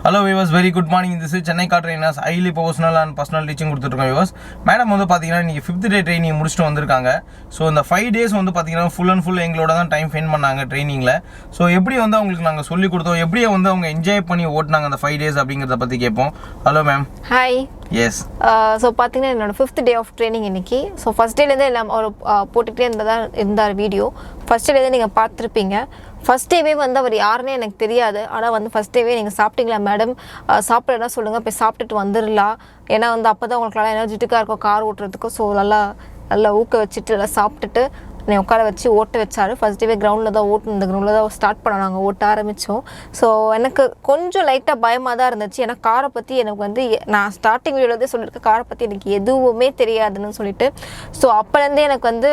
Hello viewers, very good morning. This is Chennai Car Trainers highly professional and personal teaching கொடுத்துட்டு viewers. Madam வந்து பாத்தீங்கன்னா நீங்க 5th டே training முடிச்சிட்டு வந்திருக்காங்க. So இந்த 5 டேஸ் வந்து பாத்தீங்கன்னா full and full எங்களோட தான் டைம் ஸ்பெண்ட் பண்ணாங்க ட்ரெய்னிங்ல. சோ எப்படி வந்து அவங்களுக்கு நாங்க சொல்லி கொடுத்தோம், எப்படி வந்து அவங்க என்ஜாய் பண்ணி ஓட்டுனாங்க அந்த 5 டேஸ் அப்படிங்கறத பத்தி கேட்போம். Hello ma'am. Hi. Yes. So பாத்தீங்கன்னா என்னோட 5th டே ஆஃப் ட்ரெய்னிங் இன்னைக்கு. சோ ஃபர்ஸ்ட் டேல இருந்தே எல்லாம் ஒரு போட்டுட்டே இருந்தார் வீடியோ. ஃபர்ஸ்ட் டேல நீங்க பார்த்திருப்பீங்க. ஃபர்ஸ்ட் டேவே வந்து அவர் யாருன்னே எனக்கு தெரியாது. ஆனால் வந்து ஃபர்ஸ்ட் டேவே நீங்கள் சாப்பிட்டீங்களா மேடம், சாப்பிட்றதா சொல்லுங்கள், போய் சாப்பிட்டுட்டு வந்துடலாம். ஏன்னா வந்து அப்போ தான் உங்களுக்கு நல்லா எனர்ஜெட்டிக்காக இருக்கும் கார் ஓட்டுறதுக்கு. ஸோ நல்லா ஊக்க வச்சுட்டு நல்லா சாப்பிட்டுட்டு என்னை உட்கார வச்சு ஓட்ட வச்சார். ஃபர்ஸ்ட் டேவே கிரவுண்டில் தான் ஓட்டு, இந்த கிரவுண்டில் தான் ஸ்டார்ட் பண்ண நாங்கள் ஓட்ட ஆரம்பித்தோம். ஸோ எனக்கு கொஞ்சம் லைட்டாக பயமாக தான் இருந்துச்சு. ஏன்னா காரை பற்றி எனக்கு வந்து நான் ஸ்டார்டிங் வீடியோவில் தான் சொல்லியிருக்கேன், காரை பற்றி எனக்கு எதுவுமே தெரியாதுன்னு சொல்லிட்டு. ஸோ அப்போலேருந்தே எனக்கு வந்து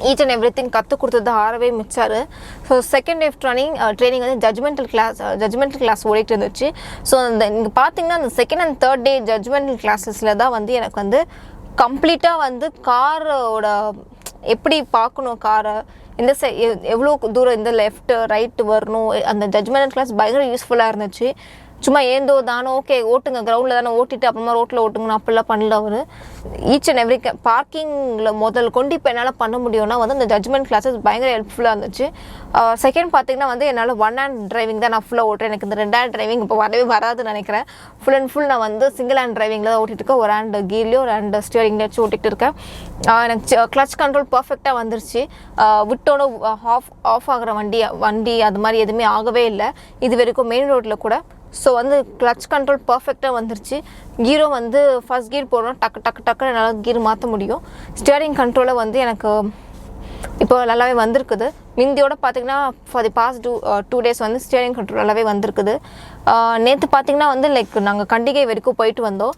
ஈச் அண்ட் எவ்ரி திங் கற்றுக் கொடுத்தது ஆறவே மிச்சார். ஸோ செகண்ட் டே ட்ரைனிங் வந்து ஜட்ஜ்மெண்டல் கிளாஸ் ஓடிட்டு இருந்துச்சு. ஸோ அந்த நீங்கள் பார்த்தீங்கன்னா அந்த second and third day judgemental கிளாஸஸில் தான் வந்து எனக்கு வந்து கம்ப்ளீட்டாக வந்து காரோட எப்படி பார்க்கணும், காரை இந்த எவ்வளோ தூரம் இந்த லெஃப்ட் ரைட்டு வரணும், அந்த ஜட்ஜ்மெண்டல் கிளாஸ் பயங்கர யூஸ்ஃபுல்லாக இருந்துச்சு. சும்மா ஏந்தோ தானோ ஓகே ஓட்டுங்க, கிரவுண்டில் தானே ஓட்டிட்டு அப்புறமா ரோட்டில் ஓட்டுங்கன்னு அப்படிலாம் பண்ணல அவர். ஈச் அண்ட் எவ்ரி பார்க்கிங்கில் முதல் கொண்டு இப்போ என்னால் பண்ண முடியும்னா வந்து அந்த ஜட்ஜ்மெண்ட் கிளாஸஸ் பயங்கர ஹெல்ப்ஃபுல்லாக இருந்துச்சு. செகண்ட் பார்த்தீங்கன்னா வந்து என்னால் 1 hand டிரைவிங் தான் நான் ஃபுல்லாக ஓட்டுறேன். எனக்கு இந்த 2 hand டிரைவிங் இப்போ வரவே வராதுன்னு நினைக்கிறேன். ஃபுல் அண்ட் ஃபுல் நான் வந்து சிங்கிள் ஹேண்ட் டிரைவிங்கில் தான் ஓட்டிகிட்டு இருக்கேன். ஒரு ஹேண்ட் கீர்லேயும் ஒரு ஹேண்ட் ஸ்டியரிங்லேயும் வச்சு ஓட்டிகிட்டு இருக்கேன். எனக்கு கிளச் கண்ட்ரோல் பர்ஃபெக்டாக வந்துருச்சு. விட்டோன்னு ஆஃப் ஆகிற வண்டி அது மாதிரி எதுவுமே ஆகவே இல்லை இது வரைக்கும் மெயின் ரோட்டில் கூட. ஸோ வந்து கிளச் கண்ட்ரோல் பர்ஃபெக்டாக வந்துருச்சு. கீரும் வந்து ஃபர்ஸ்ட் கீர் போடணும், டக்கு என்னால் கீர் மாற்ற முடியும். ஸ்டியரிங் கண்ட்ரோலை வந்து எனக்கு இப்போ நல்லாவே வந்திருக்குது. மிந்தியோட பார்த்திங்கன்னா ஃபார் தி பாஸ்ட் 2 days வந்து ஸ்டியரிங் கண்ட்ரோல் நல்லாவே வந்திருக்குது. நேற்று பார்த்திங்கன்னா வந்து லைக் நாங்கள் கண்டிகை வரைக்கும் போயிட்டு வந்தோம்.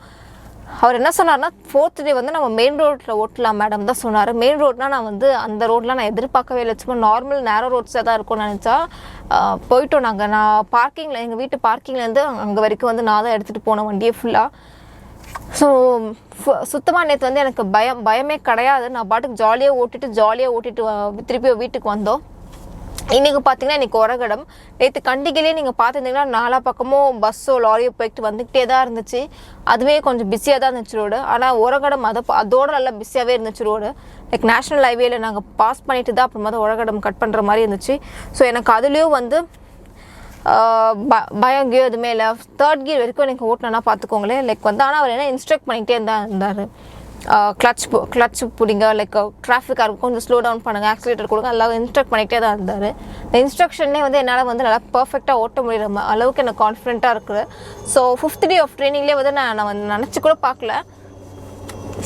அவர் என்ன சொன்னார்னா 4th டே வந்து நம்ம மெயின் ரோட்டில் ஓட்டலாம் மேடம் தான் சொன்னார். மெயின் ரோட்னால் நான் வந்து அந்த ரோட்லாம் நான் எதிர்பார்க்கவே இல்லை. சும்மா நார்மல் நேரோ ரோட்ஸாக தான் இருக்கும்னு நினச்சா போயிட்டோம் நாங்கள். நான் பார்க்கிங்கில் எங்கள் வீட்டு பார்க்கிங்லேருந்து அங்கே வரைக்கும் வந்து நான் தான் எடுத்துகிட்டு போனேன் வண்டியை ஃபுல்லாக. ஸோ சுத்தமாக நேற்று வந்து எனக்கு பயமே கிடையாது. நான் பாட்டுக்கு ஜாலியாக ஓட்டிட்டு திருப்பி வீட்டுக்கு வந்தோம். இன்றைக்கி பார்த்தீங்கன்னா இன்றைக்கி உரகடம். நேற்று கண்டிகையிலே நீங்கள் பார்த்துருந்தீங்கன்னா 4 பக்கமும் பஸ்ஸோ லாரியோ போயிட்டு வந்துக்கிட்டே தான் இருந்துச்சு. அதுவே கொஞ்சம் பிஸியாக தான் இருந்துச்சு ரோடு. ஆனால் உரகடம் அதோட நல்லா பிஸியாகவே இருந்துச்சு ரோடு. லைக் நேஷ்னல் ஹைவேல நாங்கள் பாஸ் பண்ணிட்டு தான் அப்புறமா தான் உரகடம் கட் பண்ணுற மாதிரி இருந்துச்சு. ஸோ எனக்கு அதுலேயும் வந்து பயம் கியோ எதுவுமே இல்லை. 3rd gear வரைக்கும் எனக்கு ஓட்டினா பார்த்துக்கோங்களேன். லைக் வந்து ஆனால் அவர் என்ன இன்ஸ்ட்ரக்ட் பண்ணிகிட்டே இருந்தார். கிளச் பிடிங்க, லைக் டிராஃபிக்காக இருக்கும் கொஞ்சம் ஸ்லோ டவுன் பண்ணுங்கள், ஆக்சிலேட்டர் கொடுங்க, எல்லாம் இன்ஸ்ட்ரக்ட் பண்ணிகிட்டே தான் இருந்தார். இந்த இன்ஸ்ட்ரக்ஷனே வந்து என்னால் வந்து நல்லா பர்ஃபெக்டாக ஓட்ட முடிகிற அளவுக்கு எனக்கு கான்ஃபிடென்ட்டாக இருக்குது. ஸோ 5th டே ஆஃப் ட்ரைனிங்லேயே வந்து நான் வந்து நினச்சி கூட பார்க்கல,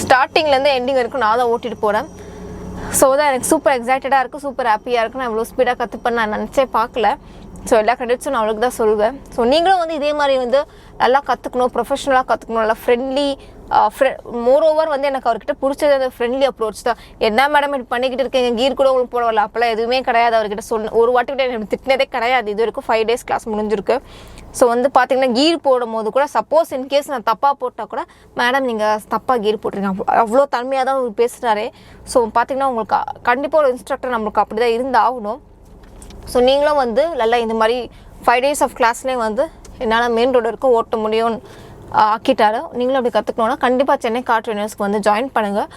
ஸ்டார்டிங்லேருந்து எண்டிங் வரைக்கும் நான் தான் ஓட்டிகிட்டு போகிறேன். ஸோ தான் எனக்கு சூப்பர் எக்ஸைட்டடாக இருக்குது, சூப்பர் ஹாப்பியாக இருக்குது. நான் இவ்வளோ ஸ்பீடாக கற்றுப்பேன் நான் நினச்சே பார்க்கல. ஸோ எல்லா கிரெடிட்ஸும் நான் அவளுக்கு தான் சொல்லுவேன். ஸோ நீங்களும் வந்து இதே மாதிரி வந்து நல்லா கற்றுக்கணும், ப்ரொஃபஷனலாக கற்றுக்கணும், நல்லா ஃப்ரெண்ட்லி. மோர் ஓவர் வந்து எனக்கு அவர்கிட்ட பிடிச்சது அந்த ஃப்ரெண்ட்லி அப்ரோச் தான். என்ன மேடம் இப்படி பண்ணிக்கிட்டு இருக்கீங்க, கீர் கூட உங்களுக்கு போட வரல, அப்போல்லாம் எதுவுமே கிடையாது. அவர்கிட்ட ஒரு வாட்டிக்கிட்ட எனக்கு திட்டினதே கிடையாது. இது வரைக்கும் 5 days கிளாஸ் முடிஞ்சிருக்கு. ஸோ வந்து பார்த்தீங்கன்னா கீர் போடும் போது கூட சப்போஸ் இன்கேஸ் நான் தப்பாக போட்டால் கூட மேடம் நீங்கள் தப்பாக கீர் போட்டிருக்கீங்க, அவ்வளோ தன்மையாக தான் அவர் பேசுகிறாரே. ஸோ பார்த்தீங்கன்னா உங்களுக்கு கண்டிப்பாக ஒரு இன்ஸ்ட்ரக்டர் நம்மளுக்கு அப்படி தான் இருந்து ஆகணும். ஸோ நீங்களும் வந்து நல்லா இந்த மாதிரி 5 days ஆஃப் கிளாஸ்லேயே வந்து என்னால் மெயின் ரோடு வரைக்கும் ஓட்ட முடியும்னு ஆக்கிட்டாரு. நீங்களும் அப்படி கற்றுக்கணுன்னா கண்டிப்பாக சென்னை கார் ட்ரெயினர்ஸ்க்கு வந்து ஜாயின் பண்ணுங்கள்.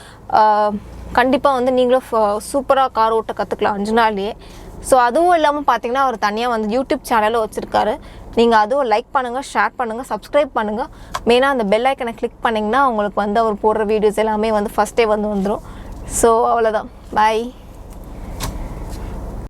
கண்டிப்பாக வந்து நீங்களும் சூப்பராக கார் ஓட்ட கற்றுக்கலாம் 5 நாள்லேயே. ஸோ அதுவும் இல்லாமல் பார்த்தீங்கன்னா அவர் தனியாக வந்து யூடியூப் சேனலும் வச்சுருக்காரு. நீங்கள் அதுவும் லைக் பண்ணுங்கள், ஷேர் பண்ணுங்கள், சப்ஸ்கிரைப் பண்ணுங்கள். மெயினாக அந்த பெல் ஐக்கனை கிளிக் பண்ணிங்கன்னா உங்களுக்கு வந்து அவர் போடுற வீடியோஸ் எல்லாமே வந்து ஃபஸ்ட்டே வந்து வந்துடும். ஸோ அவ்வளோதான், பாய்.